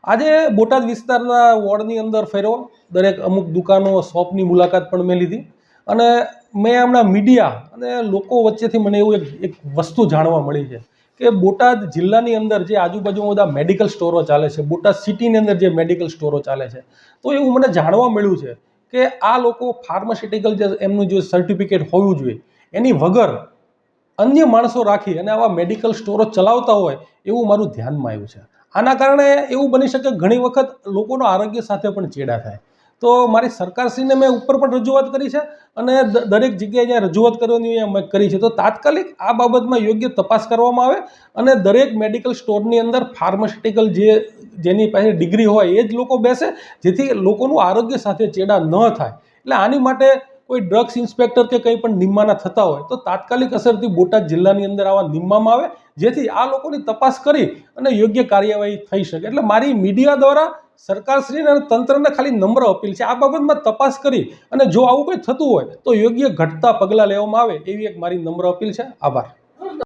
આજે બોટાદ વિસ્તારના વોર્ડની અંદર ફેરવો, દરેક અમુક દુકાનો શોપની મુલાકાત પણ મેં લીધી અને મેં હમણાં મીડિયા અને લોકો વચ્ચેથી મને એવું એક વસ્તુ જાણવા મળી છે કે બોટાદ જિલ્લાની અંદર જે આજુબાજુમાં બધા મેડિકલ સ્ટોરો ચાલે છે, બોટાદ સિટીની અંદર જે મેડિકલ સ્ટોરો ચાલે છે, તો એવું મને જાણવા મળ્યું છે કે આ લોકો ફાર્માસ્યુટિકલ જે એમનું જે સર્ટિફિકેટ હોવું જોઈએ એની વગર અન્ય માણસો રાખી અને આવા મેડિકલ સ્ટોરો ચલાવતા હોય એવું મારું ધ્યાનમાં આવ્યું છે. આના કારણે એવું બની શકે ઘણી વખત લોકોના આરોગ્ય સાથે પણ ચેડા થાય. તો મારી સરકારશ્રીને મેં ઉપર પણ રજૂઆત કરી છે અને દરેક જગ્યાએ જ્યાં રજૂઆત કરવાની મેં કરી છે તો તાત્કાલિક આ બાબતમાં યોગ્ય તપાસ કરવામાં આવે અને દરેક મેડિકલ સ્ટોરની અંદર ફાર્માસ્યુટિકલ જેની પાસે ડિગ્રી હોય એ જ લોકો બેસે, જેથી લોકોનું આરોગ્ય સાથે ચેડા ન થાય. એટલે આની માટે કોઈ ડ્રગ્સ ઇન્સ્પેક્ટર કે કંઈ પણ નિમવાના થતા હોય તો તાત્કાલિક અસરથી બોટાદ જિલ્લાની અંદર આવા નિમવામાં આવે, જેથી આ લોકોની તપાસ કરી અને યોગ્ય કાર્યવાહી થઈ શકે. એટલે મારી મીડિયા દ્વારા સરકારશ્રીને અને તંત્રને ખાલી નમ્ર અપીલ છે, આ બાબતમાં તપાસ કરી અને જો આવું કંઈ થતું હોય તો યોગ્ય ઘટતા પગલાં લેવામાં આવે એવી એક મારી નમ્ર અપીલ છે. આભાર.